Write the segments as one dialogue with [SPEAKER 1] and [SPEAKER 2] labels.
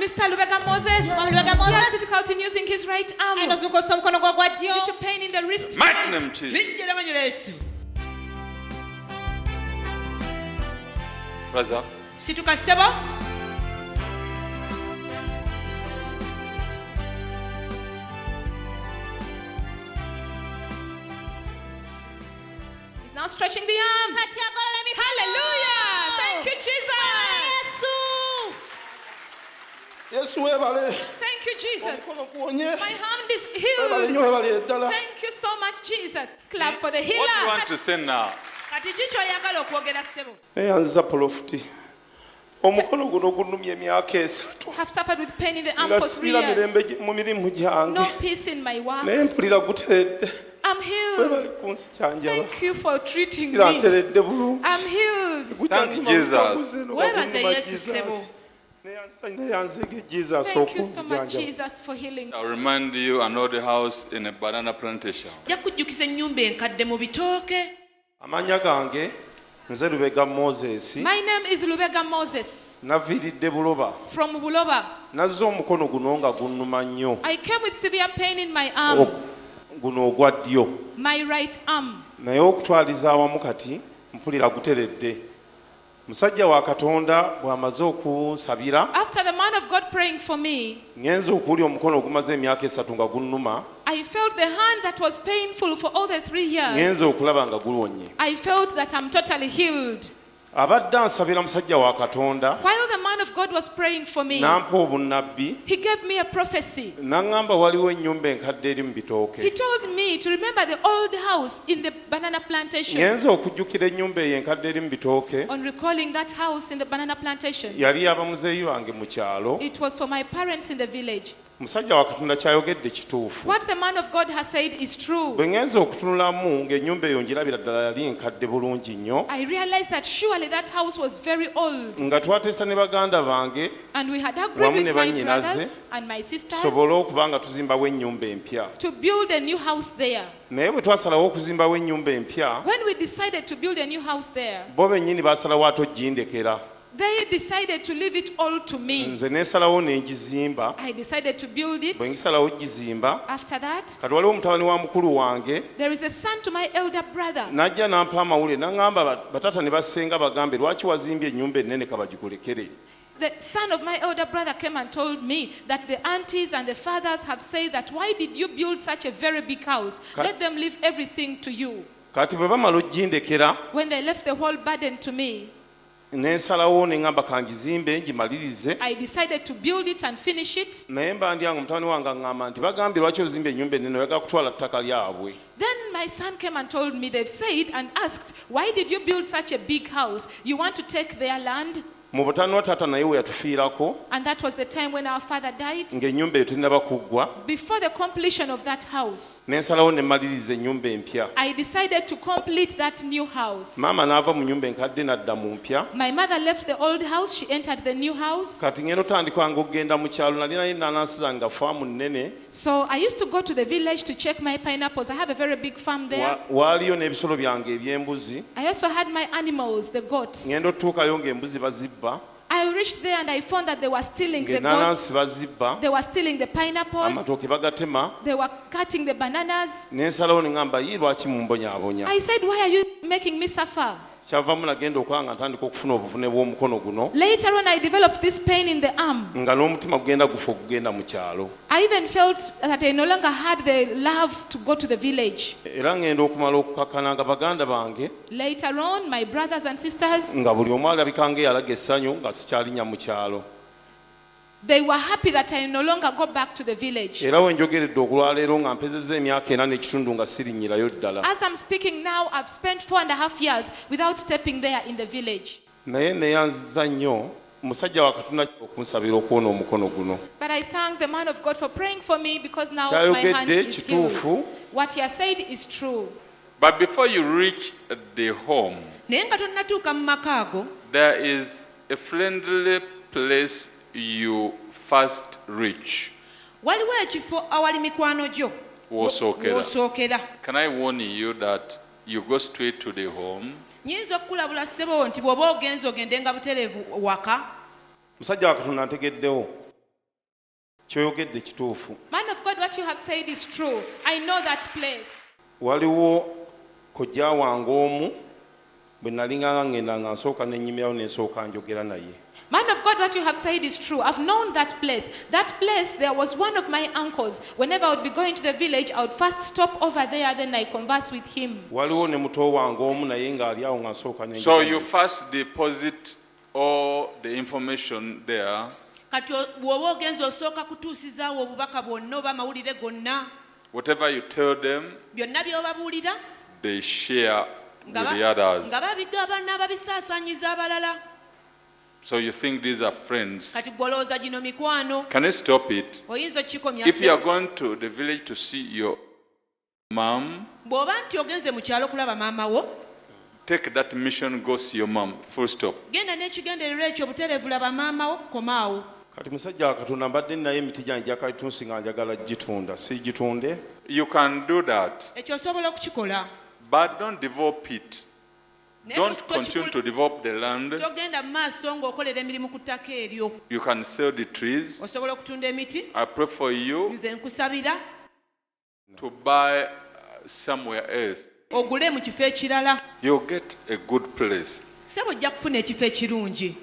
[SPEAKER 1] Mr. Lubega Moses. He has difficulty in using his right arm due to pain in the wrist.
[SPEAKER 2] Mighty name Jesus. Brother.
[SPEAKER 3] Situka sebo.
[SPEAKER 1] He's now stretching the arms. Hallelujah. Thank you, Jesus. Thank you, Jesus. My hand is healed. Thank you so much, Jesus. Clap for the healer.
[SPEAKER 2] What do you want to say now?
[SPEAKER 3] Kati kicho oyagala okwogera sebo.
[SPEAKER 4] Eyanza profiti. Omukono guno gunumye emyaka 3.
[SPEAKER 1] Have suffered with pain in the arm for 3 years.
[SPEAKER 4] Mirembe mu mirimu gyange.
[SPEAKER 1] No peace in my work.
[SPEAKER 4] Naye mpulira guteredde.
[SPEAKER 1] I'm healed. Thank you for treating me. I'm healed.
[SPEAKER 2] Thank you, Jesus.
[SPEAKER 3] Webaze Yesu sebo.
[SPEAKER 1] Thank you so much, Jesus, for healing.
[SPEAKER 2] I'll remind you an old house in a banana plantation.
[SPEAKER 3] Yakujjukiza ennyumba enkadde mu bitooke.
[SPEAKER 4] Amanya gange nze Lubega Moses.
[SPEAKER 1] My name is Lubega Moses.
[SPEAKER 4] Naviiridde Buloba.
[SPEAKER 1] From Buloba.
[SPEAKER 4] Nazze omukono guno nga gunnuma nnyo.
[SPEAKER 1] I came with severe pain in my arm.
[SPEAKER 4] Guno ogwa ddyo.
[SPEAKER 1] My right arm.
[SPEAKER 4] Naye okutwaliza awamu kati mpulira guteredde. Musajja wa Katonda bw'amaze okunsabira.
[SPEAKER 1] After the man of God praying for me,
[SPEAKER 4] ngenze okuwulya omukono ogumaze emyaka 3 nga gunnuma.
[SPEAKER 1] I felt the hand that was painful for all the 3 years.
[SPEAKER 4] Ngenze okulaba nga guwonye.
[SPEAKER 1] I felt that I'm totally healed.
[SPEAKER 4] Abadde ansabira musajja wa Katonda.
[SPEAKER 1] While the man of God was praying for me,
[SPEAKER 4] n'ampa obunnabbi.
[SPEAKER 1] he gave me a prophecy.
[SPEAKER 4] N'angamba waliwo ennyumba enkadde eri mu bitooke.
[SPEAKER 1] He told me to remember the old house in the banana plantation.
[SPEAKER 4] Ngenze okujjukira ennyumba eyo enkadde eri mu bitooke.
[SPEAKER 1] On recalling that house in the banana plantation,
[SPEAKER 4] yali abamuzeeyi bange mu kyalo.
[SPEAKER 1] it was for my parents in the village.
[SPEAKER 4] Musajja wa Katonda kyayogedde kituufu.
[SPEAKER 1] What the man of God has said is true.
[SPEAKER 4] Bwe ngenze okutunulamu ng'ennyumba eyo ngirabira ddala yali enkadde bulungi nnyo.
[SPEAKER 1] I realized that surely that house was very old.
[SPEAKER 4] Nga twateesa ne baganda bange.
[SPEAKER 1] And we had agreed with my brothers and my sisters
[SPEAKER 4] tusobole okuba nga tuzimbawo ennyumba empya.
[SPEAKER 1] to build a new house there.
[SPEAKER 4] Naye bwe twasalawo okuzimbawo ennyumba empya.
[SPEAKER 1] When we decided to build a new house there,
[SPEAKER 4] bo bennyini baasalawo ate ogindekera.
[SPEAKER 1] they decided to leave it all to me.
[SPEAKER 4] Nze neesalawo n'engizimba.
[SPEAKER 1] I decided to build it.
[SPEAKER 4] Bwe ngisalawo gizimba.
[SPEAKER 1] After that,
[SPEAKER 4] kati waliwo mutabani wa mukulu wange.
[SPEAKER 1] there is a son to my elder brother.
[SPEAKER 4] N'ajja n'ampa amawulire n'aŋŋamba batata ne basenga bagambe lwaki wazimbye ennyumba ennene kabagikulekere.
[SPEAKER 1] The son of my elder brother came and told me that the aunties and the fathers have said that why did you build such a very big house? Let them leave everything to you.
[SPEAKER 4] Kati bwe bamala ogindekera.
[SPEAKER 1] When they left the whole burden to me,
[SPEAKER 4] nensalawo neŋŋamba kangizimbe ngimalirize.
[SPEAKER 1] I decided to build it and finish it.
[SPEAKER 4] Naye mba ndyange mutabani wange aŋŋamba nti bagambye lwaki ozimba ennyumba ennene oyagala kutwala ttaka lyabwe.
[SPEAKER 1] Then my son came and told me, they've said and asked, why did you build such a big house? You want to take their land?
[SPEAKER 4] Mu butaano taata naye we yatufiirako.
[SPEAKER 1] And that was the time when our father died.
[SPEAKER 4] Ng'ennyumba eyo tennaba kuggwa.
[SPEAKER 1] Before the completion of that house,
[SPEAKER 4] nensalawo ne mmaliriza ennyumba empya.
[SPEAKER 1] I decided to complete that new house.
[SPEAKER 4] Maama n'ava mu nnyumba enkadde n'adda mu mpya.
[SPEAKER 1] My mother left the old house, she entered the new house.
[SPEAKER 4] Kati ngenda otandika nga okgenda mu kyalo nali naye nanansi zange nga faamu nnene.
[SPEAKER 1] So I used to go to the village to check my pineapples. I have a very big farm there.
[SPEAKER 4] Waaliyo n'ebisolo byange eby'embuzi.
[SPEAKER 1] I also had my animals, the goats.
[SPEAKER 4] Ngenda otuukayo ng'embuzi bazibba.
[SPEAKER 1] I reached there and I found that they were stealing the goats. They were stealing the pineapples.
[SPEAKER 4] Amatooke bagatema.
[SPEAKER 1] They were cutting the bananas.
[SPEAKER 4] Nensalawo ne ŋŋamba yi lwaki mumbonyaabonya.
[SPEAKER 1] I said, why are you making me suffer?
[SPEAKER 4] Kyavamu nagenda okulaba nga ntandika okufuna obuvune bw'omukono guno.
[SPEAKER 1] Later on I developed this pain in the arm.
[SPEAKER 4] Nga n'omutima gugenda gufa okugenda mu kyalo.
[SPEAKER 1] I even felt that I no longer had the love to go to the village.
[SPEAKER 4] Era ngenda okumala okukakkana nga baganda bange.
[SPEAKER 1] Later on, my brothers and sisters,
[SPEAKER 4] nga buli omu alabika ng'eyalaga essanyu nga sikyalinnya mu kyalo.
[SPEAKER 1] they were happy that I no longer go back to the village.
[SPEAKER 4] Era we njogeredde okulwaleero nga mpezezza emyaka 4 n'ekitundu nga sirinnyirayo ddala.
[SPEAKER 1] As I'm speaking now, I've spent 4.5 years without stepping there in the village.
[SPEAKER 4] Naye neeyanziza nnyo musajja wa Katonda okunsabira okuwona omukono guno.
[SPEAKER 1] But I thank the man of God for praying for me because now my hand is healed. What he has said is true.
[SPEAKER 2] But before you reach the home,
[SPEAKER 3] naye nga tonnatuuka mu maka ago,
[SPEAKER 2] there is a friendly place you first reach.
[SPEAKER 3] waliwo ekifo awali mikwano gyo w'osookera.
[SPEAKER 2] Can I warn you that you go straight to the home?
[SPEAKER 3] Nyinza okukulabula ssebo nti bw'oba ogenze ogendenga butereevu waka.
[SPEAKER 4] Musajja wa Katonda antegeddewo. kyoyogedde kituufu.
[SPEAKER 1] Man of God, what you have said is true. I know that place.
[SPEAKER 4] Waliwo kojja wange omu bwe nalinganga ngenda nga nsooka n'ennyimirawo n'ensooka njogera naye.
[SPEAKER 1] Man of God, what you have said is true. I've known that place. That place, there was one of my uncles. Whenever I would be going to the village, I would first stop over there, then I converse with him.
[SPEAKER 4] Waliwo ne muto wange omu naye ng'ali awo nga nsooka n'enjogera.
[SPEAKER 2] So you first deposit all the information there.
[SPEAKER 3] Kati bw'oba ogenza osooka kutuusizaawo obubaka bwonna oba amawulire gonna.
[SPEAKER 2] Whatever you tell them,
[SPEAKER 3] byonna by'obabuulira.
[SPEAKER 2] they share with the others.
[SPEAKER 3] Nga babigaba n'ababisaasaanyiza abalala.
[SPEAKER 2] So you think these are friends.
[SPEAKER 3] Kati gwolowooza gino mikwano.
[SPEAKER 2] Can you stop it?
[SPEAKER 3] Oyinza okikomya.
[SPEAKER 2] If you are going to the village to see your mom,
[SPEAKER 3] bw'oba nti ogenze mu kyalo kulaba maama wo,
[SPEAKER 2] take that mission, go see your mom. Full stop.
[SPEAKER 3] genda n'ekigendererwa ekyo butereevu laba maama wo, komaawo.
[SPEAKER 4] Kati musajja wa Katonda mbadde naye emiti gyange gya kalitunsi nga njagala gitunde. Siigitunde.
[SPEAKER 2] You can do that,
[SPEAKER 3] Ekyo osobola okukikola.
[SPEAKER 2] but don't develop it. Don't continue to develop the land.
[SPEAKER 3] Togenda mu maaso ng'okolera emirimu ku ttaka eryo.
[SPEAKER 2] You can sell the trees.
[SPEAKER 3] Osobola okutunda emiti.
[SPEAKER 2] I pray for you
[SPEAKER 3] Nze nkusabira
[SPEAKER 2] to buy somewhere else.
[SPEAKER 3] ogule mu kifo ekirala.
[SPEAKER 2] You'll get a good place.
[SPEAKER 3] Sebo ojja kufuna ekifo ekirungi.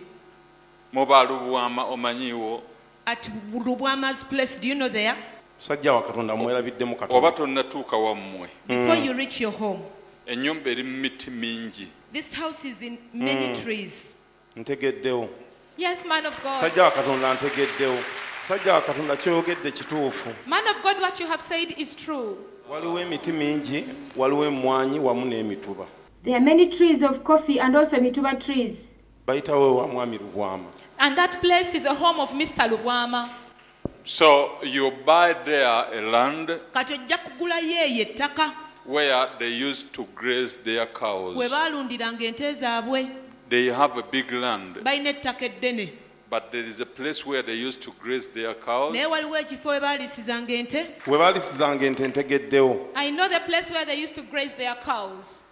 [SPEAKER 2] Mobalubwama omanyiwo.
[SPEAKER 3] At Rubwama's place, do you know there?
[SPEAKER 4] Musajja wa Katonda mwerabiddemu
[SPEAKER 2] Oba
[SPEAKER 4] Katonda.
[SPEAKER 2] tonnatuuka wammwe.
[SPEAKER 3] Before you reach your home.
[SPEAKER 2] Ennyumba eri mu miti mingi.
[SPEAKER 3] This house is in many trees.
[SPEAKER 4] Ntegeddewo.
[SPEAKER 1] Yes, man of God.
[SPEAKER 4] Musajja wa Katonda ntegeddewo. Musajja wa Katonda kyoyogedde kituufu.
[SPEAKER 1] Man of God, what you have said is true.
[SPEAKER 4] Waliwo emiti mingi, waliwo emmwanyi wamu n'emituba.
[SPEAKER 5] There are many trees of coffee and also mituba trees.
[SPEAKER 4] Bayitawo wa mwami Lubwama.
[SPEAKER 1] And that place is a home of Mr. Lubwama.
[SPEAKER 2] So you buy there a land
[SPEAKER 3] Kati ojja kugulayo eyo ettaka
[SPEAKER 2] where they used to graze their cows.
[SPEAKER 3] we baalundiranga ente zaabwe.
[SPEAKER 2] They have a big land,
[SPEAKER 3] Balina ettaka eddene.
[SPEAKER 2] but there is a place where they used to graze their cows.
[SPEAKER 3] Naye waliwo ekifo we baaliisizanga ente.
[SPEAKER 4] We baalisizanga ente ntegeddewo.
[SPEAKER 1] I know the place where they used to graze their cows.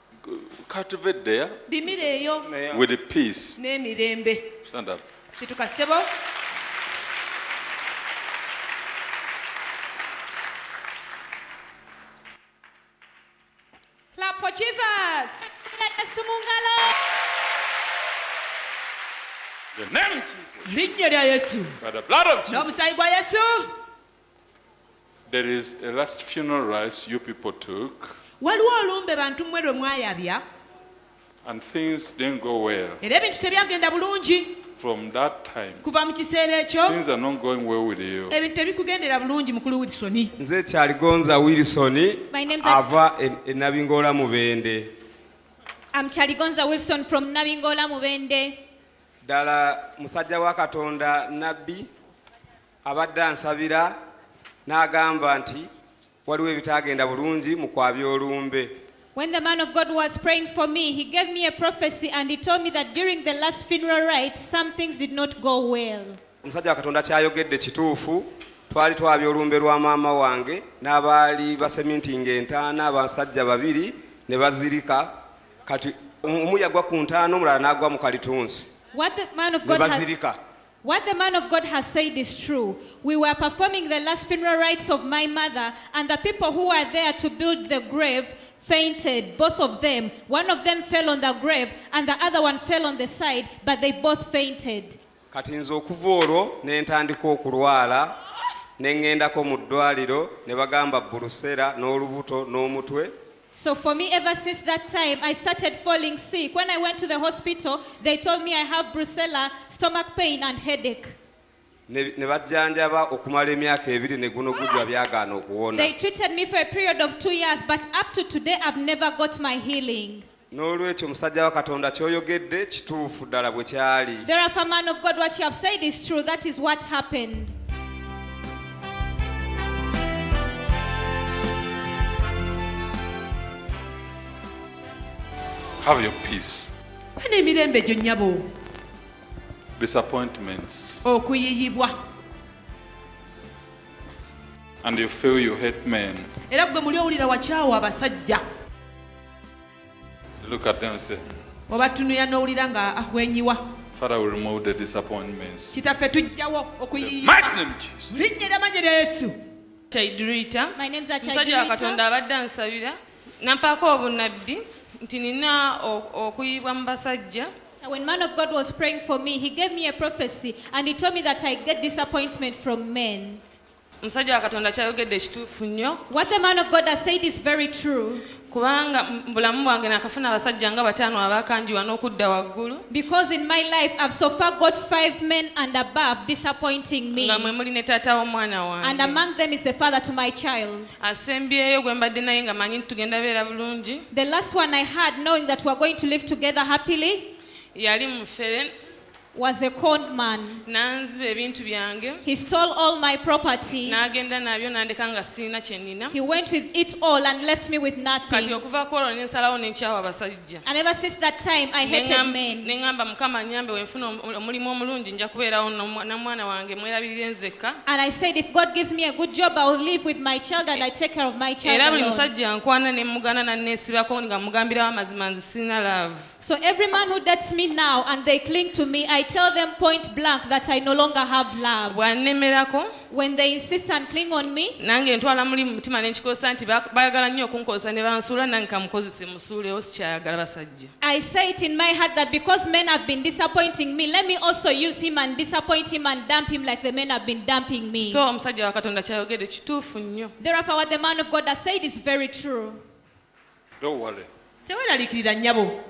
[SPEAKER 2] Cultivate there
[SPEAKER 3] Limira eyo
[SPEAKER 2] with peace.
[SPEAKER 3] n'emirembe.
[SPEAKER 2] Stand up.
[SPEAKER 3] Situka ssebo.
[SPEAKER 1] Clap for Jesus.
[SPEAKER 3] Yesu mu ngalo.
[SPEAKER 2] The name of Jesus.
[SPEAKER 3] Linnya lya Yesu.
[SPEAKER 2] By the blood of Jesus.
[SPEAKER 3] N'omusaayi gwa Yesu.
[SPEAKER 2] There is a last funeral rites you people took,
[SPEAKER 3] Waliwo olumbe bantu mmwe lwe mwayabya
[SPEAKER 2] and things didn't go well.
[SPEAKER 3] era ebintu tebyagenda bulungi.
[SPEAKER 2] From that time,
[SPEAKER 3] Kuva mu kiseera ekyo
[SPEAKER 2] things are not going well with you.
[SPEAKER 3] ebintu tebikugendera bulungi mukulu Wilson.
[SPEAKER 6] Nze Kyaligonza Wilson
[SPEAKER 7] My name's
[SPEAKER 6] ava e Nabingola Mubende.
[SPEAKER 7] I'm Chaligonza Wilson from Nabingola Mubende.
[SPEAKER 6] Ddala musajja wa Katonda nabbi abadde ansabira n'agamba nti waliwo ebitaagenda bulungi mu kwabya olumbe.
[SPEAKER 7] When the man of God was praying for me, he gave me a prophecy and he told me that during the last funeral rites, some things did not go well.
[SPEAKER 6] Omusajja wa Katonda kyayogedde kituufu. Twali twabya olumbe lwa maama wange n'abaali basemintinga entaana abasajja babiri ne bazirika. Kati omu yagwa ku ntaana omulala n'agwa mu kalitunsi.
[SPEAKER 7] What the man of
[SPEAKER 6] Ne
[SPEAKER 7] God
[SPEAKER 6] bazirika.
[SPEAKER 7] What the man of God has said is true. We were performing the last funeral rites of my mother, and the people who were there to build the grave fainted, both of them. One of them fell on the grave, and the other one fell on the side, but they both fainted.
[SPEAKER 6] Kati nze okuva olwo ne ntandika okulwala ne ŋŋendako mu ddwaliro ne bagamba bulusera n'olubuto n'omutwe.
[SPEAKER 7] So for me, ever since that time, I started falling sick. When I went to the hospital, they told me I have brucella, stomach pain, and headache.
[SPEAKER 6] Ne bajjanjaba okumala emyaka 2 ne guno gujwa byagaana okuwona.
[SPEAKER 7] They treated me for a period of 2 years, but up to today, I've never got my healing.
[SPEAKER 6] N'olwekyo omusajja wa Katonda ky'oyogedde kituufu ddala bwe kyali.
[SPEAKER 7] Therefore, man of God, what you have said is true. That is what happened.
[SPEAKER 2] Have your peace.
[SPEAKER 3] Bana emirembe gyo nnyabo.
[SPEAKER 2] Disappointments.
[SPEAKER 3] Okuyiyibwa.
[SPEAKER 2] And you feel you hate men.
[SPEAKER 3] Era gwe muli owulira wakyawa abasajja.
[SPEAKER 2] Look at them and say,
[SPEAKER 3] Obatunulira n'owulira nga ahwenyiwa.
[SPEAKER 2] Father, we remove the disappointments.
[SPEAKER 3] kitaffe tujjawo
[SPEAKER 2] Mighty
[SPEAKER 3] okuyiika
[SPEAKER 2] name of Jesus.
[SPEAKER 3] linnya ery'amannya lya yesu.
[SPEAKER 1] Chaidrita.
[SPEAKER 7] My name's
[SPEAKER 1] Musajja wa Katonda abadde ansabira. Nampaako obunabbi nti nina okuyibwa mu basajja.
[SPEAKER 7] When man of God was praying for me, he gave me a prophecy and he told me that I get disappointment from men.
[SPEAKER 1] Omusajja wa Katonda kyayogedde ekituufu nnyo.
[SPEAKER 7] What the man of God has said is very true.
[SPEAKER 1] Kubanga mu bulamu bwange nakafuna abasajja nga 5 abaakanjiwa n'okudda waggulu.
[SPEAKER 7] Because in my life, I've so far got 5 men and above disappointing me.
[SPEAKER 1] Nga mwe muli ne taata w'omwana wange.
[SPEAKER 7] And among them is the father to my child.
[SPEAKER 1] Asembyeyo gwe mbadde naye nga manyi tugenda beera bulungi.
[SPEAKER 7] The last one I had, knowing that we're going to live together happily,
[SPEAKER 1] Yali mufere.
[SPEAKER 7] was a con man.
[SPEAKER 1] N'anziba ebintu byange.
[SPEAKER 7] He stole all my property.
[SPEAKER 1] N'agenda nabyo n'andeka nga sirina kye nnina.
[SPEAKER 7] He went with it all and left me with
[SPEAKER 1] Kati
[SPEAKER 7] nothing.
[SPEAKER 1] okuva ku olwo ne nsalawo ne nkyawa abasajja.
[SPEAKER 7] And ever since that time, I hated men.
[SPEAKER 1] Ne ngamba Mukama nnyambe wenfuna omulimu omulungi nja kubeerawo na mwana wange mwerabirire nzekka.
[SPEAKER 7] And I said, if God gives me a good job, I will live with my child and I take care of my child
[SPEAKER 1] Era buli
[SPEAKER 7] alone.
[SPEAKER 1] musajja nkwana ne mugana nanneesibako nga mugambirawo amazima nze sirina love.
[SPEAKER 7] So every man who dates me now and they cling to me, I tell them point blank that I no longer have love.
[SPEAKER 1] Bw'annemerako
[SPEAKER 7] When they insist and cling on me,
[SPEAKER 1] nange ntwala muli mu mutima n'ekikosa nti baagala nnyo okunkozesa ne bansuula nange kamukozese musuulewo sikyayagala basajja.
[SPEAKER 7] I say it in my heart that because men have been disappointing me, let me also use him and disappoint him and dump him like the men have been dumping me.
[SPEAKER 1] So omusajja wa Katonda kyayogedde kituufu nnyo.
[SPEAKER 7] Therefore, what the man of God has said is very true.
[SPEAKER 2] Don't worry.
[SPEAKER 3] Teweeraliikirira nnyabo.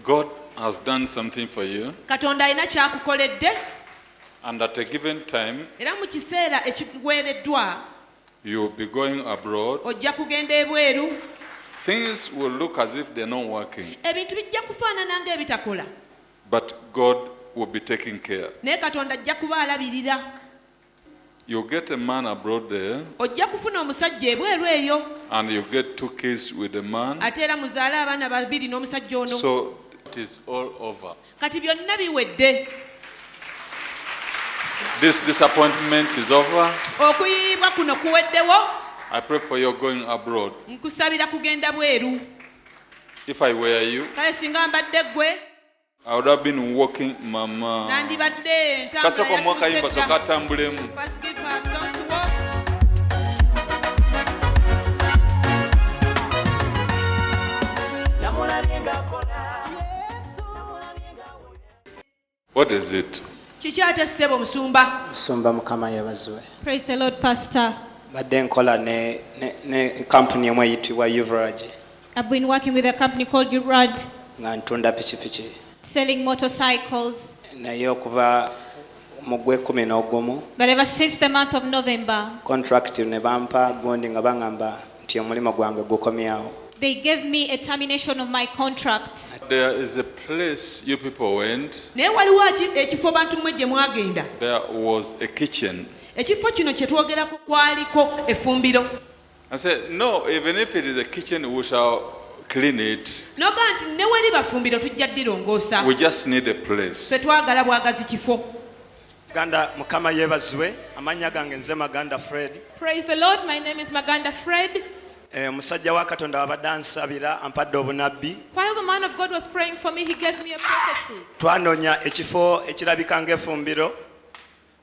[SPEAKER 2] God has done something for you,
[SPEAKER 3] Katonda alina kyakukoledde
[SPEAKER 2] and at a given time,
[SPEAKER 3] era mu kiseera ekikuweereddwa
[SPEAKER 2] you will be going abroad.
[SPEAKER 3] ojja kugenda ebweru.
[SPEAKER 2] Things will look as if they're not working,
[SPEAKER 3] Ebintu bijja kufaanana ng'ebitakola.
[SPEAKER 2] but God will be taking care.
[SPEAKER 3] Naye Katonda ajja kuba alabirira.
[SPEAKER 2] You get a man abroad there,
[SPEAKER 3] Ojja kufuna omusajja ebweru eyo.
[SPEAKER 2] and you get 2 kids with the man.
[SPEAKER 3] Ate era muzaale abaana 2 n'omusajja ono.
[SPEAKER 2] So it is all over.
[SPEAKER 3] Kati byonna biwedde.
[SPEAKER 2] This disappointment is over.
[SPEAKER 3] Okuyiibwa kuno kuweddewo.
[SPEAKER 2] I pray for your going abroad.
[SPEAKER 3] Nkusabira kugenda bweru.
[SPEAKER 2] If I were you,
[SPEAKER 3] Kale singa mbadde ggwe
[SPEAKER 2] I would have been walking, Mama.
[SPEAKER 3] nandibadde entambula
[SPEAKER 2] Kasoko mwaka yimba
[SPEAKER 3] yatuuse
[SPEAKER 2] soka
[SPEAKER 3] dda.
[SPEAKER 2] tambulemu.
[SPEAKER 3] First give her some to walk.
[SPEAKER 2] What is it?
[SPEAKER 3] Kiki ate ssebo musumba?
[SPEAKER 8] Musumba Mukama yeebazibwe.
[SPEAKER 7] Praise the Lord, Pastor.
[SPEAKER 8] Badde nkola ne kampuni emu eyitibwa Uvrage
[SPEAKER 7] I've been working with a company called Urad,
[SPEAKER 8] nga ntunda pikipiki
[SPEAKER 7] selling motorcycles.
[SPEAKER 8] naye okuva mu Gwekumi
[SPEAKER 7] But ever since the month of November,
[SPEAKER 8] contract ne bampa gundi nga baŋŋamba nti omulimo gwange gukomyawo.
[SPEAKER 7] they gave me a termination of my contract.
[SPEAKER 2] There is a place you people went.
[SPEAKER 3] Naye waliwo ekifo bantu mmwe gye mwagenda.
[SPEAKER 2] There was a kitchen.
[SPEAKER 3] Ekifo kino kye twogerako kwaliko effumbiro.
[SPEAKER 2] I said, no, even if it is a kitchen, we shall clean it.
[SPEAKER 3] Noga nti ne wali bafumbiro tujja ddirongoosa.
[SPEAKER 2] We just need a place.
[SPEAKER 3] Ffe twagala bwagazi kifo.
[SPEAKER 8] Ganda Mukama yeebazibwe. Amannya gange nze Maganda Fred.
[SPEAKER 1] Praise the Lord. My name is Maganda Fred.
[SPEAKER 8] Omusajja wa Katonda wabadde ansabira ampadde obunabbi.
[SPEAKER 1] While the man of God was praying for me, he gave me a prophecy.
[SPEAKER 8] Twanoonya ekifo ekirabika ng'effumbiro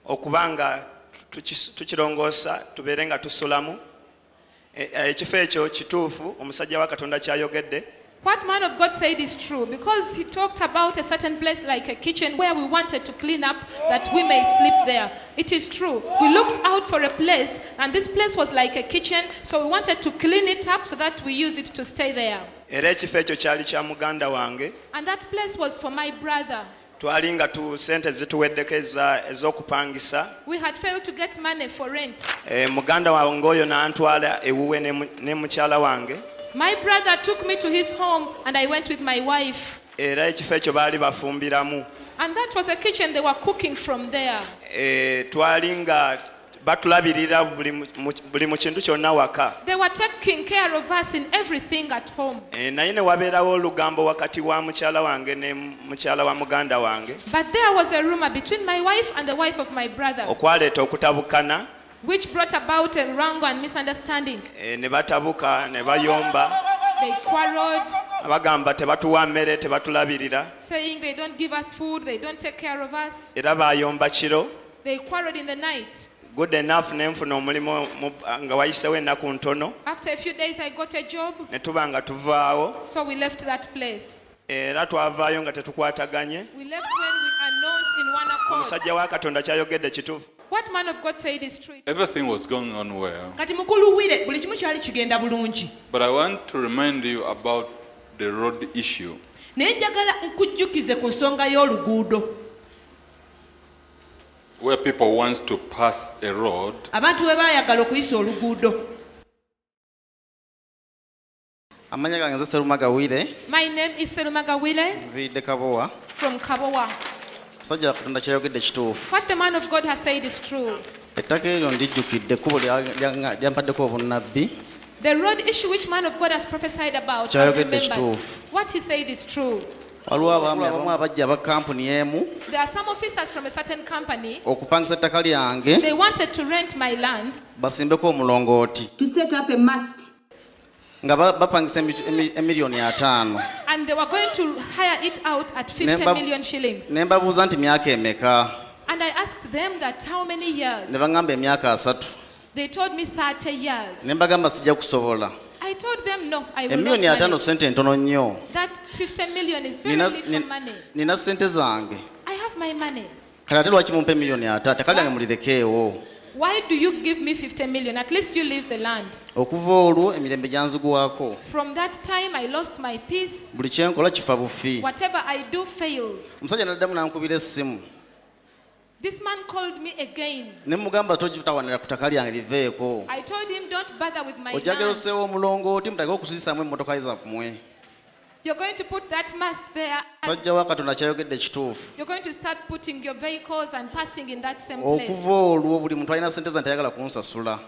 [SPEAKER 8] okuba nga tukirongoosa tubeere nga tusulamu. Ekifo ekyo kituufu omusajja wa Katonda kyayogedde.
[SPEAKER 1] What man of God said is true because he talked about a certain place like a kitchen where we wanted to clean up that we may sleep there. It is true. We looked out for a place and this place was like a kitchen, so we wanted to clean it up so that we use it to stay there.
[SPEAKER 8] Era ekifo ekyo kyali kya muganda wange.
[SPEAKER 1] And that place was for my brother.
[SPEAKER 8] Twali nga sente zituweddeko ez'okupangisa.
[SPEAKER 1] We had failed to get money for rent.
[SPEAKER 8] Muganda wange oyo n'antwala ewuwe ne mukyala wange.
[SPEAKER 1] My brother took me to his home and I went with my wife.
[SPEAKER 8] Era ekifo ekyo baali bafumbiramu.
[SPEAKER 1] And that was a kitchen they were cooking from there.
[SPEAKER 8] Twali nga batulabirira buli mu kintu kyonna waka.
[SPEAKER 1] They were taking care of us in everything at home.
[SPEAKER 8] Naye ne wabeerawo olugambo wakati wa mukyala wange ne mukyala wa muganda wange.
[SPEAKER 1] But there was a rumor between my wife and the wife of my brother,
[SPEAKER 8] Okwaleeta okutabukana.
[SPEAKER 1] which brought about a wrangle and misunderstanding.
[SPEAKER 8] Ne batabuka ne bayomba.
[SPEAKER 1] They quarreled.
[SPEAKER 8] bagamba tebatuwa mmere tebatulabirira
[SPEAKER 1] saying they don't give us food, they don't take care of us.
[SPEAKER 8] era bayomba kiro
[SPEAKER 1] They quarreled in the night.
[SPEAKER 8] good enough nenfuna omulimu nga wayisewo ennaku ntono
[SPEAKER 1] After a few days, I got a job,
[SPEAKER 8] ne tuba nga tuvaawo
[SPEAKER 1] so we left that place.
[SPEAKER 8] era twavaayo nga tetukwataganye
[SPEAKER 1] We left when we are not in one accord.
[SPEAKER 8] omusajja wa katonda kyayogedde kituufu
[SPEAKER 1] What man of God said is true.
[SPEAKER 2] Everything was going on well.
[SPEAKER 3] kati mukuluwire buli kimu kyali kigenda bulungi
[SPEAKER 2] But I want to remind you about the road issue.
[SPEAKER 3] naye njagala nkujjukize ku nsonga y'oluguudo
[SPEAKER 2] Where people want to pass a road,
[SPEAKER 3] abantu we baayagala okuyisa oluguudo
[SPEAKER 9] Amanya gange nze Serumaga Wile
[SPEAKER 1] My name is Serumaga Wile
[SPEAKER 9] nviidde Kabowa
[SPEAKER 1] from Kabowa.
[SPEAKER 9] musajja Katonda kyayogedde kituufu
[SPEAKER 1] What the man of God has said is true.
[SPEAKER 9] ettaka eryo ndijjukidde ekkubo lyampaddeko obunnabbi
[SPEAKER 1] The road issue which man of God has prophesied about, I
[SPEAKER 9] Kyayogedde
[SPEAKER 1] remembered.
[SPEAKER 9] kituufu.
[SPEAKER 1] What he said is true.
[SPEAKER 9] waliwo abaami abamu abajja aba kampuni emu
[SPEAKER 1] There are some officers from a certain company.
[SPEAKER 9] okupangisa ettaka lyange
[SPEAKER 1] They wanted to rent my land
[SPEAKER 9] basimbeko omulongooti
[SPEAKER 5] To set up a mast.
[SPEAKER 9] nga bapangisa emiliyoni 5
[SPEAKER 1] and they were going to hire it out at 50
[SPEAKER 9] Nemba-
[SPEAKER 1] million shillings.
[SPEAKER 9] ne mbabuuza nti myaka emeka
[SPEAKER 1] And I asked them that how many years?
[SPEAKER 9] ne baŋŋamba emyaka 3
[SPEAKER 1] They told me 30 years.
[SPEAKER 9] ne mbagamba sijja kusobola
[SPEAKER 1] I told them no, I will not
[SPEAKER 9] emiliyoni 5
[SPEAKER 1] manage.
[SPEAKER 9] sente ntono nnyo
[SPEAKER 1] That 50 million is very
[SPEAKER 9] Nina-
[SPEAKER 1] little money.
[SPEAKER 9] nina sente zange
[SPEAKER 1] I have my money.
[SPEAKER 9] kale ate lwaki mumpa emiliyoni 5 ettaka lyange mulirekeewo
[SPEAKER 1] Why do you give me 50 million? At least you leave the land.
[SPEAKER 9] okuva olwo emirembe gyanzigwako
[SPEAKER 1] From that time, I lost my peace.
[SPEAKER 9] buli kyenkola kifa bufi
[SPEAKER 1] Whatever I do fails.
[SPEAKER 9] omusajja naddamu nankubira essimu
[SPEAKER 1] This man called me again.
[SPEAKER 9] ne mugamba togitawanira ku ttaka lyange liveeko
[SPEAKER 1] I told him, don't bother with my
[SPEAKER 9] ojjagala
[SPEAKER 1] land.
[SPEAKER 9] osseewo omulongooti mutage okusisaamu emmotoka zammwe
[SPEAKER 1] You're going to put that mast there.
[SPEAKER 9] musajja wa katonda kyayogedde kituufu
[SPEAKER 1] You're going to start putting your vehicles and passing in that same place.
[SPEAKER 9] okuva olwo buli muntu alina sente zange tayagala kunsasula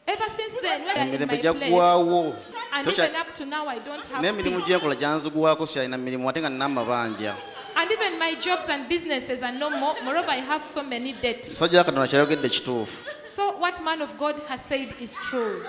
[SPEAKER 1] Ever since then, when I'm in
[SPEAKER 9] emirembe
[SPEAKER 1] my place,
[SPEAKER 9] gyaggwawo
[SPEAKER 1] and even up to now, I don't have
[SPEAKER 9] n'emirimu
[SPEAKER 1] peace.
[SPEAKER 9] gyenkola gyanzigwako sikyalina mirimu ate nga nina amabanja
[SPEAKER 1] And even my jobs and businesses are no more. Moreover, I have so many debts.
[SPEAKER 9] musajja wa katonda kyayogedde kituufu
[SPEAKER 1] So what man of God has said is true.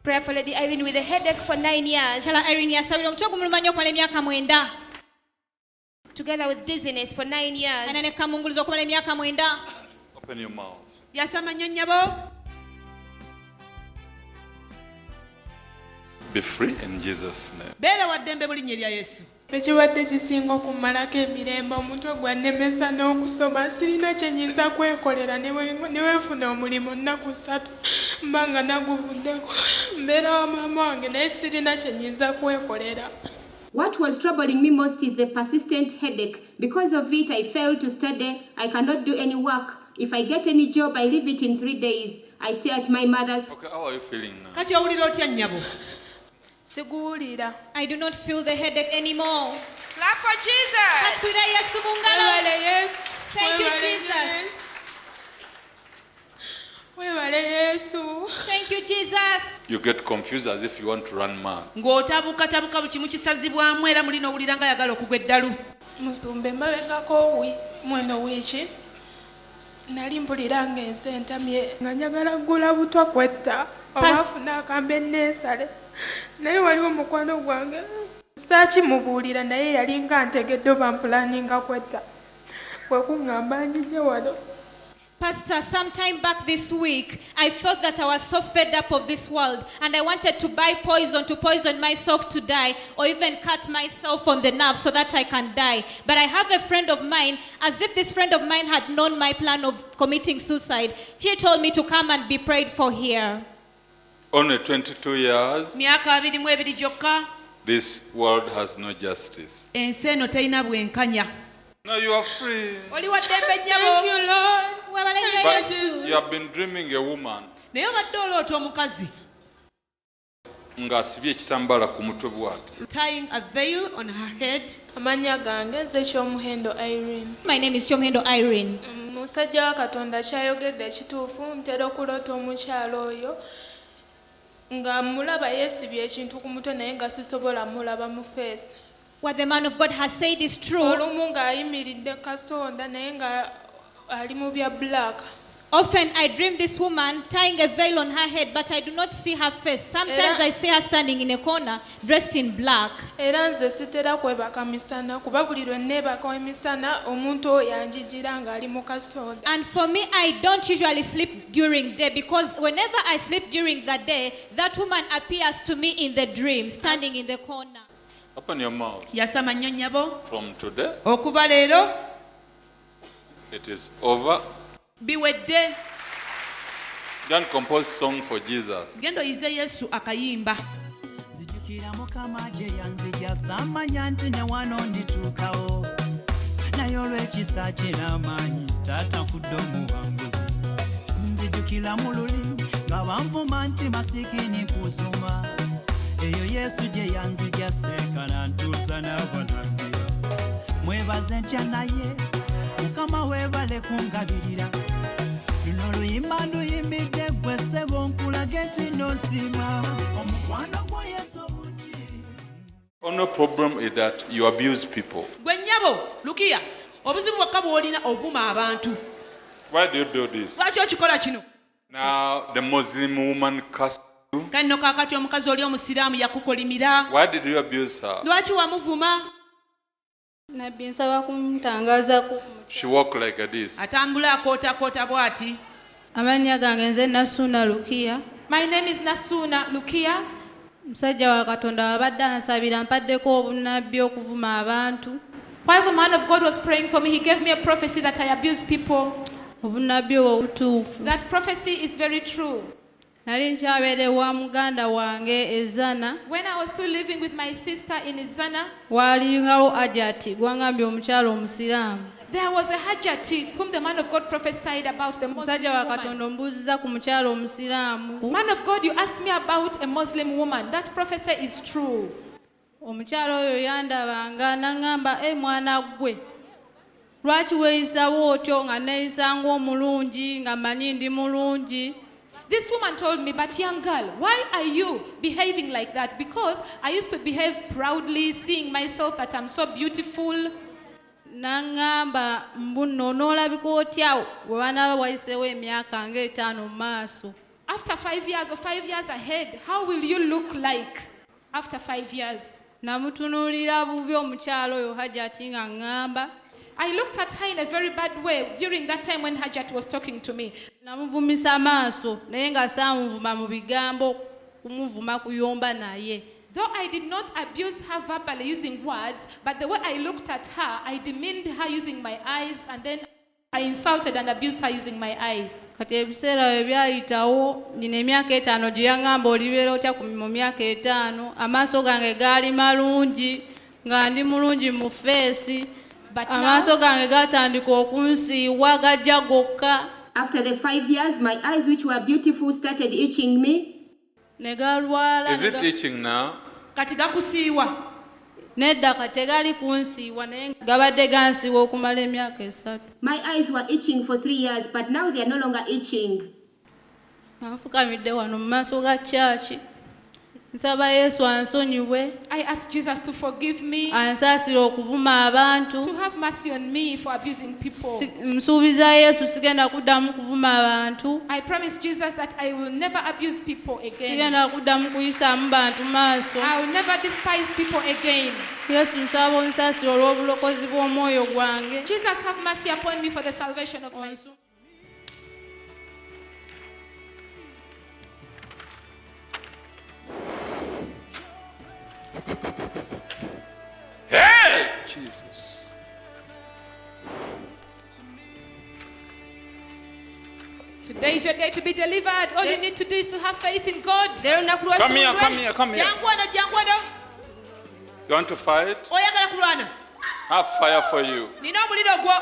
[SPEAKER 5] Prayer for Lady Irene with a headache for 9 years.
[SPEAKER 7] Chala Irene yasabira omutwe ogumuluma nnyo okumala emyaka 9
[SPEAKER 5] Together with dizziness for 9 years.
[SPEAKER 7] ana ne kamungulizo okumala emyaka 9
[SPEAKER 2] open your mouth.
[SPEAKER 3] yasama nnyo nnyabo
[SPEAKER 2] Be free in Jesus' name.
[SPEAKER 3] beera wa ddembe mu linnya erya yesu
[SPEAKER 10] ekibadde kisinga okumalako emirembe omutwe gwannemesa n'okusoma sirina kyenyinza kwekolera ne weefuna omulimu nnaku 3 mba nga naguvuddeko mbeera wa maama wange naye sirina kyenyinza kwekolera.
[SPEAKER 5] What was troubling me most is the persistent headache. Because of it, I failed to study. I cannot do any work. If I get any job, I leave it in 3 days. I stay at my mother's.
[SPEAKER 2] Okay, how are you feeling now?
[SPEAKER 3] kati owulira otya nnyabo
[SPEAKER 10] Siguwulira.
[SPEAKER 7] I do not feel the headache anymore.
[SPEAKER 3] clap for jesus
[SPEAKER 7] Katwira Yesu mu ngalo.
[SPEAKER 10] Weebale Yesu.
[SPEAKER 7] Thank you,
[SPEAKER 10] Weebale
[SPEAKER 7] Jesus.
[SPEAKER 10] Yesu. Weebale Yesu.
[SPEAKER 7] Thank you, Jesus.
[SPEAKER 2] You get confused as if you want to run mad.
[SPEAKER 3] ng'otabukatabuka buli kimu kisazibwamu era mulina owulira nga ayagala okugwa eddalu
[SPEAKER 10] Musumbe mabegako mweno wiiki nali mpulira ng'ensi entamye nga njagala kugula butwa kwetta oba afuna akambe neesale naye waliwo mukwano gwange saakimubuulira naye yali nga ntegedde oba mpulaninga kwetta kwe kuŋŋamba njijje wano.
[SPEAKER 7] Pastor, sometime back this week, I felt that I was so fed up of this world and I wanted to buy poison to poison myself to die or even cut myself on the nerve so that I can die. But I have a friend of mine, as if this friend of mine had known my plan of committing suicide. She told me to come and be prayed for here.
[SPEAKER 2] Only 22 years,
[SPEAKER 3] myaka 22 gyokka
[SPEAKER 2] this world has no justice.
[SPEAKER 3] ensi eno terina bwenkanya
[SPEAKER 2] Now you are free.
[SPEAKER 3] oli wa ddembe
[SPEAKER 10] Thank
[SPEAKER 3] nnyabo
[SPEAKER 10] you, Lord.
[SPEAKER 7] Weebale nnyo
[SPEAKER 2] But
[SPEAKER 7] Yesu.
[SPEAKER 2] you have been dreaming a woman.
[SPEAKER 3] naye obadde oloota omukazi
[SPEAKER 2] ng'asibye ekitambala ku mutwe bw'ati.
[SPEAKER 3] tying a veil on her head.
[SPEAKER 10] Amanya gange nze Kyomuhendo Irene.
[SPEAKER 7] My name is Kyomuhendo Irene.
[SPEAKER 10] Musajja wa Katonda kyayogedde ekituufu, ntera okuloota omukyalo oyo nga mulaba yeesibye ekintu ku mutwe naye nga sisobola mulaba mu feesi.
[SPEAKER 7] What the man of God has said is true.
[SPEAKER 10] Olumu ng'ayimiridde kasonda naye nga ali mu bya black.
[SPEAKER 7] Often I dream this woman tying a veil on her head, but I do not see her face. Sometimes I see her standing in a corner, dressed in black.
[SPEAKER 10] Era nze sitera kwebaka misana kuba buli lwe neebaka emisana omuntu oyo anjijira ng'ali mu kasonda.
[SPEAKER 7] And for me, I don't usually sleep during day, because whenever I sleep during the day, that woman appears to me in the dream, standing in the corner.
[SPEAKER 2] Open your mouth.
[SPEAKER 3] Yasama nnyonnyabo.
[SPEAKER 2] From today,
[SPEAKER 3] Okuva leero
[SPEAKER 2] it is over.
[SPEAKER 3] biwedde.
[SPEAKER 2] Don't compose song for Jesus.
[SPEAKER 3] Genda oyize Yesu akayimba.
[SPEAKER 11] Nzijukira Mukama gye yanzija samanya nti ne wano ndituukawo. Naye olw'ekisa kye n'amaanyi taata nfudde omuwanguzi. Nzijukira mu luli nga banvuma nti masikini kusuma. Eyo Yesu gye yanzija seekana ntuusa n'abanangira. Mwebaze ntya naye Mukama weebale kungabirira. Luno luyimba nduyimidde ggwe ssebo nkulage kinosiima. Omukwano gwa Yesu obungi.
[SPEAKER 2] Only problem is that you abuse people.
[SPEAKER 3] Gwe nnyabo Lukiya, obuzibu bwokka bw'olina ovuma abantu.
[SPEAKER 2] Why do you do this?
[SPEAKER 3] Lwaki okikola kino?
[SPEAKER 2] Now the Muslim woman cursed you.
[SPEAKER 3] Kale nno kaakati omukazi oli omusiraamu yakukolimira.
[SPEAKER 2] Why did you abuse her?
[SPEAKER 3] Lwaki wamuvuma?
[SPEAKER 12] Nabbi nsaba kumutangaaza ku.
[SPEAKER 2] She walked like this.
[SPEAKER 3] Atambula akootakoota bw'ati.
[SPEAKER 12] Amannya gange nze Nasuna Lukiya.
[SPEAKER 1] My name is Nasuna Lukiya.
[SPEAKER 12] Musajja wa Katonda wabadde ansabira mpaddeko obunnabbi okuvuma abantu.
[SPEAKER 1] While the man of God was praying for me, he gave me a prophecy that I abuse people.
[SPEAKER 12] Obunnabbi obwo butuufu.
[SPEAKER 1] That prophecy is very true.
[SPEAKER 12] Nali nkyabeera ewa muganda wange Ezana.
[SPEAKER 1] When I was still living with my sister in Izana,
[SPEAKER 12] waalingawo Ajati gwangambye omukyalo omusiraamu.
[SPEAKER 1] there was a Hajati whom the man of God prophesied about, the Muslim
[SPEAKER 12] Musajja wa
[SPEAKER 1] woman.
[SPEAKER 12] Katonda ombuuziza ku mukyalo omusiraamu.
[SPEAKER 1] Man of God, you asked me about a Muslim woman. That prophecy is true.
[SPEAKER 12] Omukyalo oyo yandabanga n'aŋŋamba mwana ggwe lwaki weeyisawo otyo nga neeyisa ng'omulungi nga manyi ndi mulungi.
[SPEAKER 1] This woman told me, but young girl, why are you behaving like that? Because I used to behave proudly, seeing myself that I'm so beautiful.
[SPEAKER 12] N'aŋŋamba mbuno n'olabika otya bwe banaaba wayiseewo emyaka ng'etaano mu maaso.
[SPEAKER 1] After 5 years or 5 years ahead, how will you look like after 5 years?
[SPEAKER 12] Namutunuulira bubi omukyalo oyo Hajati nga ŋŋamba.
[SPEAKER 1] I looked at her in a very bad way during that time when Hajat was talking to me.
[SPEAKER 12] Namuvumisa maaso naye nga saamuvuma mu bigambo, kumuvuma kuyomba naye.
[SPEAKER 1] Though I did not abuse her verbally using words, but the way I looked at her, I demeaned her using my eyes, and then I insulted and abused her using my eyes.
[SPEAKER 12] Kati ebiseera bwe byayitawo nina emyaka 5 gye yaŋŋamba olibeera otya mu myaka 5, amaaso gange gaali malungi nga ndi mulungi mu feesi. Amaaso gange gatandika okunsiiwa gajja gokka.
[SPEAKER 5] After the 5 years, my eyes, which were beautiful, started itching me.
[SPEAKER 12] Ne galwala.
[SPEAKER 2] Is it itching now?
[SPEAKER 3] Kati gakusiiwa.
[SPEAKER 12] Nedda kati tegali kunsiiwa naye gabadde gansiiwa okumala emyaka 3.
[SPEAKER 5] My eyes were itching for 3 years, but now they are no longer itching.
[SPEAKER 12] Nfukamidde wano mu maaso ga church. Nsaba Yesu ansonyiwe.
[SPEAKER 1] I asked Jesus to forgive me,
[SPEAKER 12] ansaasire okuvuma abantu.
[SPEAKER 1] to have mercy on me for abusing people.
[SPEAKER 12] Nsuubiza Yesu sigenda kuddamu kuvuma abantu.
[SPEAKER 1] I promise Jesus that I will never abuse people again.
[SPEAKER 12] Sigenda kuddamu kuyisaamu bantu maaso.
[SPEAKER 1] I will never despise people again.
[SPEAKER 12] Yesu nsaba onsaasire olw'obulokozi bw'omwoyo gwange.
[SPEAKER 1] Jesus, have mercy upon me for the salvation of my soul.
[SPEAKER 2] Hey, Jesus.
[SPEAKER 1] Today is your day to be delivered. All you need to do is to have faith in God.
[SPEAKER 2] Come here, come here, come here.
[SPEAKER 3] Jangwano.
[SPEAKER 2] You want to fight?
[SPEAKER 3] Oyagala kulwana.
[SPEAKER 2] Have fire for you.
[SPEAKER 3] Nina omuliro gwo.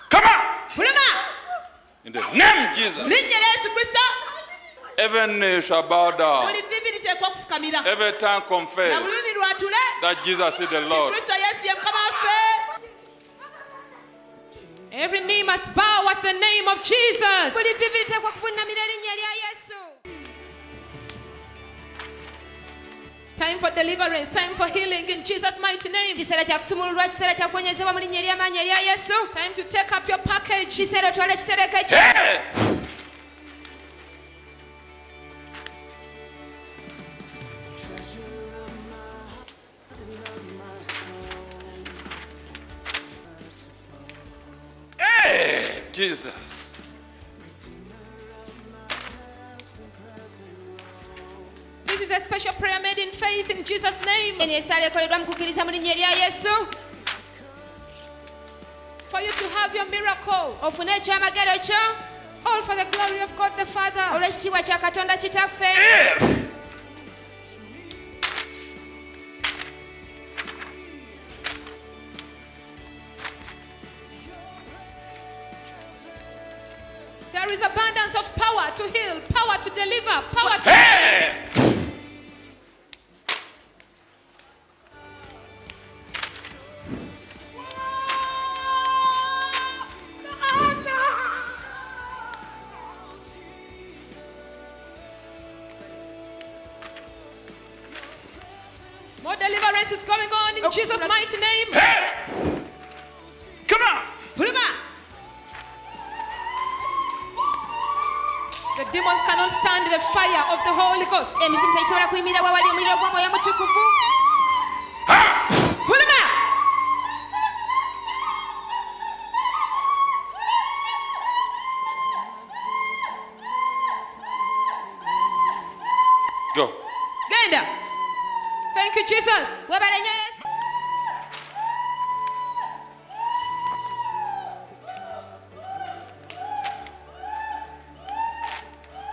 [SPEAKER 2] Come on!
[SPEAKER 3] Fuluma.
[SPEAKER 2] In the name of Jesus.
[SPEAKER 3] Linnya lya Yesu Kristo.
[SPEAKER 2] Every knee shall bow down.
[SPEAKER 3] buli vvivi liteekwa okufukamira
[SPEAKER 2] Every tongue
[SPEAKER 3] na
[SPEAKER 2] confess
[SPEAKER 3] bulumi lwatule
[SPEAKER 2] that Jesus is the Lord.
[SPEAKER 3] kristo yesu ye mukama waffe.
[SPEAKER 1] Every knee must bow at the name of Jesus.
[SPEAKER 5] buli vvivi liteekwa kuvuunamira erinnya lya yesu.
[SPEAKER 1] Time for deliverance, time for healing in Jesus' mighty name.
[SPEAKER 5] kiseera kya kusumululwa, kiseera kya kuwonyezebwa mu linnya ery'amaanyi erya yesu.
[SPEAKER 1] Time to take up your package.
[SPEAKER 5] kiseera otwale ekitereko ekyo.
[SPEAKER 2] Hey, Jesus.
[SPEAKER 1] This is a special prayer made in faith in Jesus' name.
[SPEAKER 5] eno esaala ekoleddwa mu kukkiriza mu linnya erya yesu.
[SPEAKER 1] For you to have your miracle.
[SPEAKER 5] ofune ekyamagero kyo
[SPEAKER 1] All for the glory of God the Father.
[SPEAKER 5] olw'ekitiibwa kya katonda kitaffe.
[SPEAKER 1] There is abundance of power to heal, power to deliver, power to... More deliverance is going on in Jesus' mighty name.
[SPEAKER 2] Come on.
[SPEAKER 5] puluma.
[SPEAKER 1] The demons cannot stand the fire of the Holy Ghost.
[SPEAKER 5] emizimu tegisobola kuyimirira wawali omuliro gw'omwoyo mutukuvu. puluma.
[SPEAKER 2] Go.
[SPEAKER 3] genda.
[SPEAKER 1] Thank you, Jesus.
[SPEAKER 5] webale nnyo yesu.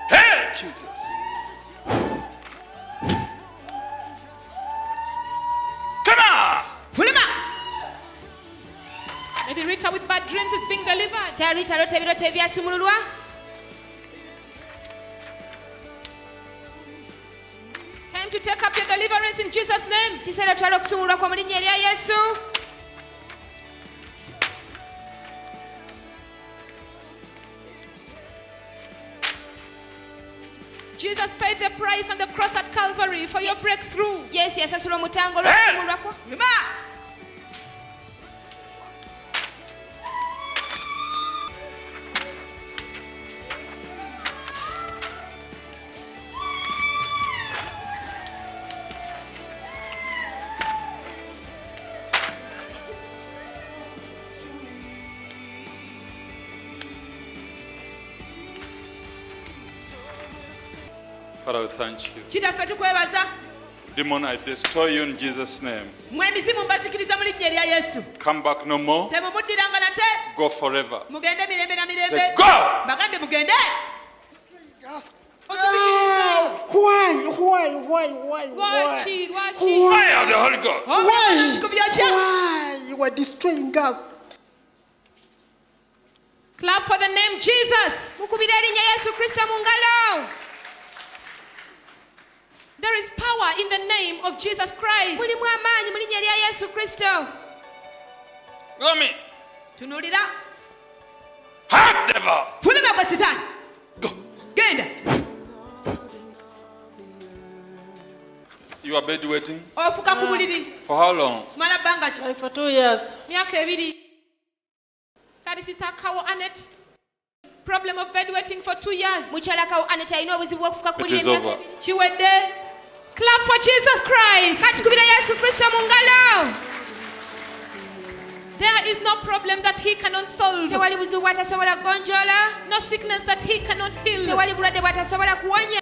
[SPEAKER 2] Hey, Jesus. Come on.
[SPEAKER 3] puluma.
[SPEAKER 1] Maybe Rita with bad dreams is being delivered.
[SPEAKER 5] tayari talota ebirooto ebyasumululwa.
[SPEAKER 1] Time to take up your deliverance in Jesus' name.
[SPEAKER 5] kiseera otwala okusumululwa kwa mu linnya erya yesu.
[SPEAKER 1] Jesus paid the price on the cross at Calvary for your breakthrough.
[SPEAKER 5] yesu yasasula omutango olw'okusumululwa kwo.
[SPEAKER 2] Father, we thank you.
[SPEAKER 3] kitaffe tukwebaza.
[SPEAKER 2] Demon, I destroy you in Jesus' name.
[SPEAKER 3] mwe emizimu mbazikiriza mu linnya erya yesu.
[SPEAKER 2] Come back no more.
[SPEAKER 3] temumuddiranga nate.
[SPEAKER 2] Go forever.
[SPEAKER 3] mugende mirembe na mirembe.
[SPEAKER 2] Say, go!
[SPEAKER 3] bagambye mugende.
[SPEAKER 1] Watch it, watch it.
[SPEAKER 2] Fire of the Holy Ghost.
[SPEAKER 3] Why
[SPEAKER 13] you are destroying us?
[SPEAKER 1] Clap for the name Jesus.
[SPEAKER 5] mukubira erinnya yesu kristo mu ngalo.
[SPEAKER 1] There is power in the name of Jesus Christ.
[SPEAKER 5] mulimu amaanyi mu linnya erya yesu kristo.
[SPEAKER 2] Look at me.
[SPEAKER 3] tunuulira.
[SPEAKER 2] Hard devil.
[SPEAKER 3] fuluma gwe sitaani. genda.
[SPEAKER 2] You are bedwetting?
[SPEAKER 3] ofuka ku buliri.
[SPEAKER 2] For how long?
[SPEAKER 3] kumala bbanga ki?
[SPEAKER 13] For 2 years.
[SPEAKER 1] Myaka ebiri. That is Sister Kawo Annette. Problem of bedwetting for 2 years.
[SPEAKER 5] mukyala kawo aneta alina obuzibu bw'okufuka ku
[SPEAKER 2] It
[SPEAKER 5] buliri
[SPEAKER 2] is
[SPEAKER 5] emyaka
[SPEAKER 2] over.
[SPEAKER 5] ebiri.
[SPEAKER 3] kiwedde.
[SPEAKER 1] Clap for Jesus Christ.
[SPEAKER 5] kati kubira yesu kristo mu ngalo.
[SPEAKER 1] There is no problem that he cannot solve.
[SPEAKER 5] tewali buzibu bw'atasobola kugonjoola.
[SPEAKER 1] No sickness that he cannot heal.
[SPEAKER 5] tewali bulwadde bw'atasobola kuwonya.